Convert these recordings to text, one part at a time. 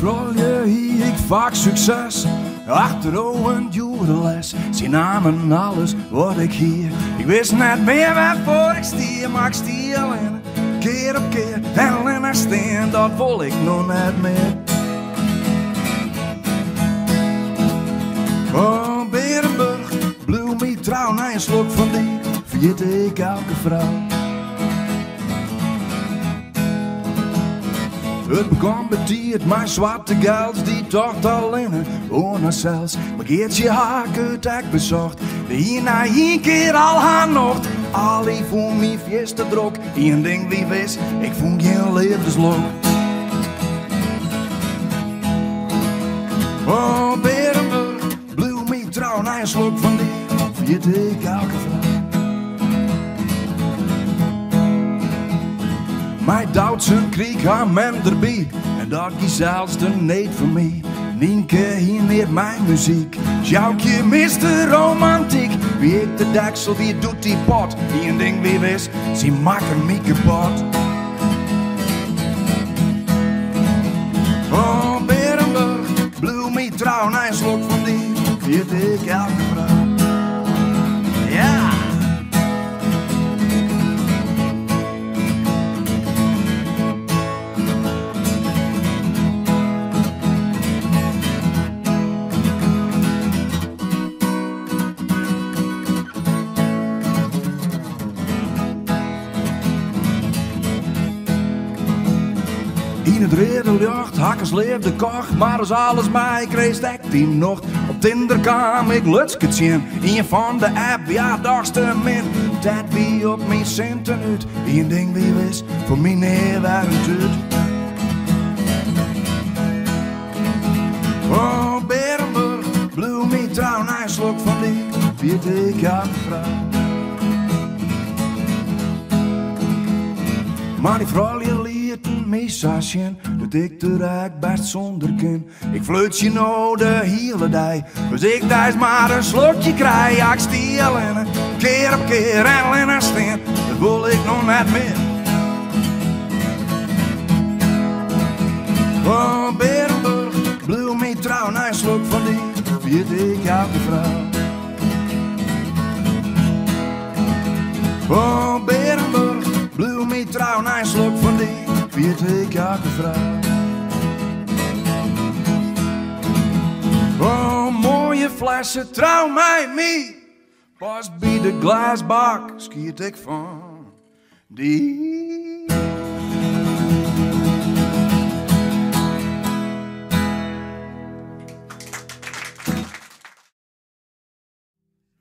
vrouwje hier ik vaak succes. Achterover duurde les. Ze namen alles wat ik hier. Ik wist net meer waarvoor ik stier. Maar ik stier alleen keer op keer. En alleen naar steen, dat wil ik nog net meer. Oh, Berenburg, bloem me trouw. Na een slok van die vergeet ik elke vrouw. Het begon betiert, mijn zwarte geld die tocht alleen ohne zelfs. Maar geertje haken tak bezocht, de hier na hier keer al haar nocht. Allee voor mij fiesta drok, één ding wie wist, ik vond geen levenslok. Oh, Berenburg, bloem me trouw, na een slok van die, vergeet ik elke vrouw. Mijn Duitse krieg haar men erbij. En dat is zelfs de neet voor mij. Nienke hier neer mijn muziek. Sjoukje mist de romantiek. Wie ik de deksel, wie doet die pot. Die een ding wie wist, ze maken me kapot. Oh, Berenburg, bloem me trouw. Na een slok van die, weet ik elke vrouw. Ja! In het redenlucht, hakkers leefde kocht, maar als alles mij kreeg ik die nog. Op Tinder kwam ik lutsketje in van de app, ja dagste min. Dat wie op mijn centen uit, een ding wie wist, voor mij nee waren het. Oh, Berenburg, bloem me trouw, na een slok van die, weet ik aan de vrouw. Maar die vrouwje liet een message, dat ik de rijk best zonder ken. Ik fluit je nou de hele dag, dus ik thuis maar een slokje krijg. Ja, ik stiel en keer op keer en naar steen, dat wil ik nog net meer. Oh, Berenburg, bloem me trouw, na een slok van die, weet ik elke vrouw. Oh, Berenburg, bloem me trouw, na een slok van die, weet ik elke vrouw. Oh, mooie flessen, trouw mij mee. Pas bij de glasbak, schiet ik van die.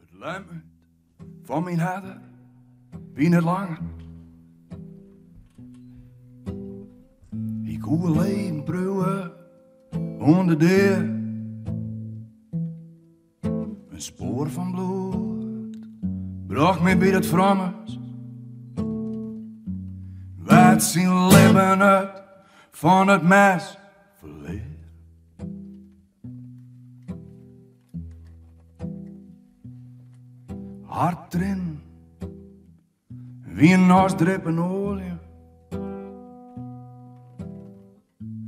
Het lijmt me van mijn harde, wie niet langer. Ik hoe alleen broeien onder de deur. Een spoor van bloed bracht mij bij het vrommers. Wat zien lippen uit van het mes verleer. Hart erin, wie een nas drippen olie.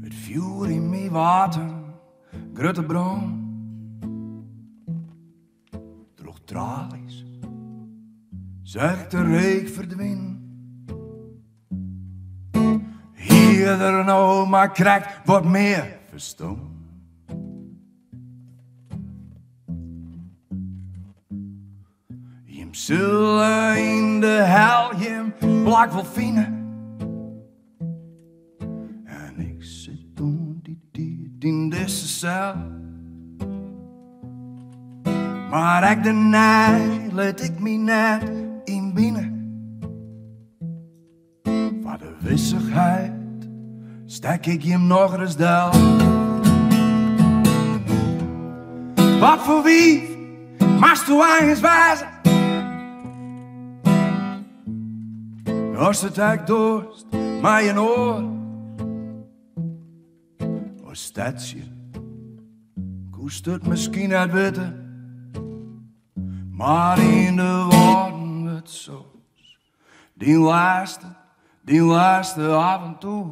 Het vuur in mijn water, grote bron. Droog tralies, zegt de reek verdween. Hier er nou maar krijgt wat meer verstand. Jem zullen in de hel, jem plak wel fine. En ik zit in deze cel. Maar ik de night let ik me net in binnen. Voor de wissigheid stek ik hem nog eens del. Wat voor wie, maar toe eens wijzen. Als het echt dorst, maar je oor. Als dat je, koest het misschien uit weten. Maar in de woorden het zoals die laatste avontuur.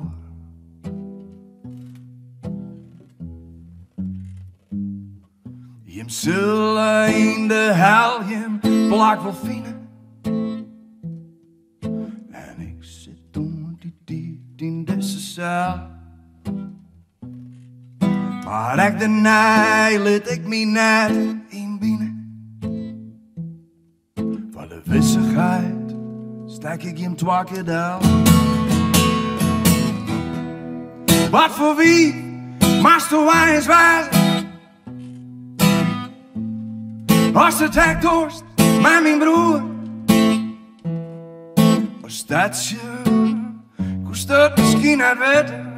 zullen in de helm plak wel vinden. En ik zit toen die in deze zaal. Maar ik de nij liet ik me net in binnen. Voor de wissigheid stek ik hem 2 keer down. Wat voor wie, maar zo wijs wijzen. Als het hek dorst met mijn broer. Als dat je, kost het misschien het weten.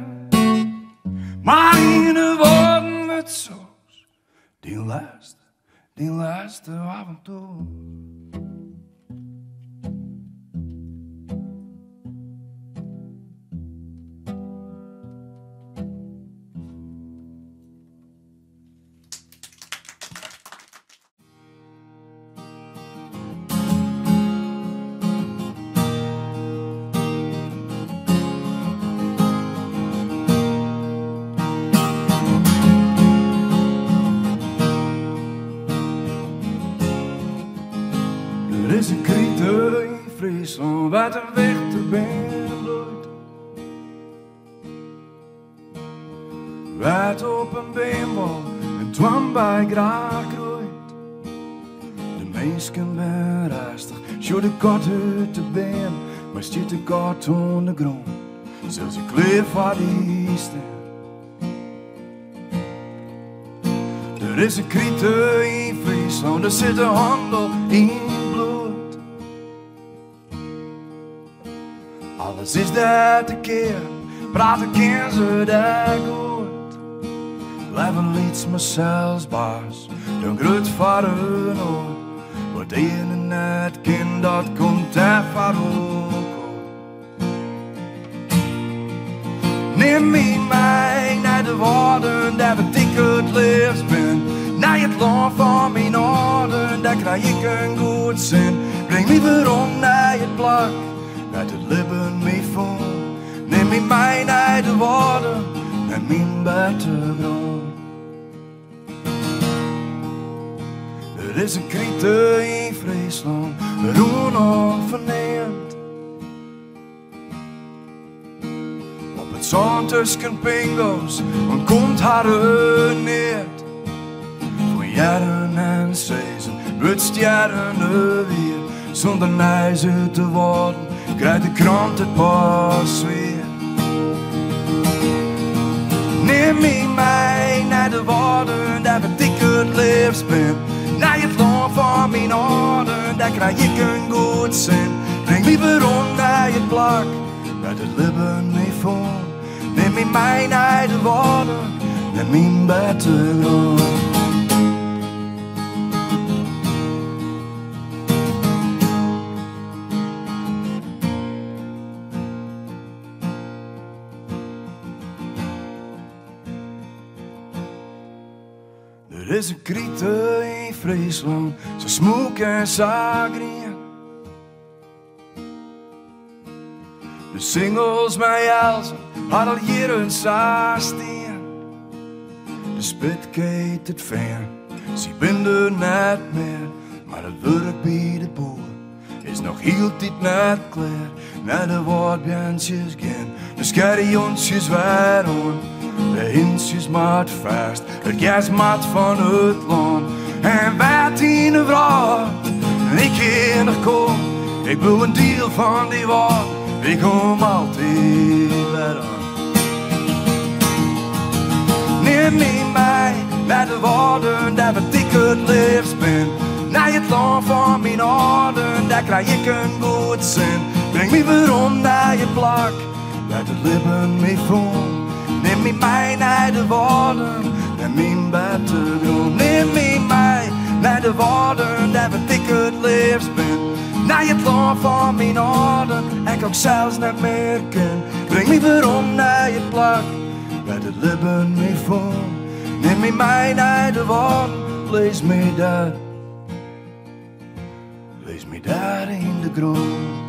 Maar in de woorden wordt zoals die laatste avontuur. Er is een krieter in Friesland wat een weg te binnen bloeit. Wat op een beenbal en twam bij graag groeit. De mensen ben rustig, zo de kat uit de been, maar stiet de kat op de grond, zelfs een kleer van die stem. Er is een krieter in Friesland, er zit een handel in. Alles is dat te keer, praten keer ze dat goed. Leven liet me zelfs baas, dan groeit voor hun oor. Wat ene net kind, dat komt daar voor ook. Neem me mee naar de woorden, daar wat ik het liefst ben. Naar het land van mijn orde, daar krijg ik een goed zin. Breng me weer om naar het plak. Uit het lippen me vol, neem me mee naar de woorden, naar mijn buitengrond. Er is een krieter in Friesland, roen onverneemd. Op het zand tussen pingo's, dan komt haar neer. Voor jaren en seizoen, wutst jaren weer, zonder nijzer te worden. Krijgt de krant het pas weer. Neem me mee naar de woorden, daar wat ik het liefst ben. Naar het land van mijn orde, daar krijg ik een goed zin. Breng me weer om naar het plak, uit het lippen me vol. Neem me mee naar de woorden, naar mijn buitengrond. Er is een krieter in Friesland, zo smoek en zagrien. De singles mij elzen, had al jaren steen. De spit keet het ver, ze ben er net meer. Maar het werk bij de boer is nog heel tijd net klaar. Naar de woordbjentjes gaan, de scherrejonsjes weer aan. De hintjes maat vast, het gas maat van het land. En wat in de vrouw, ik hier nog kom. Ik wil een deel van die wat, ik kom altijd weer aan. Neem me mee naar de woorden, daar wat ik het liefst ben. Naar het land van mijn orde, daar krijg ik een goed zin. Breng me weer om naar je plak, laat het lippen me vol. Neem me mee naar de woorden, naar mijn buitengrond. Neem me mee naar de woorden, daar wat ik het liefst ben. Naar het land van mijn orde, ik ook zelfs niet meer ken. Breng me weer om naar je plak, laat het lippen me vol. Neem me mee naar de woorden, lees me daar in de grond.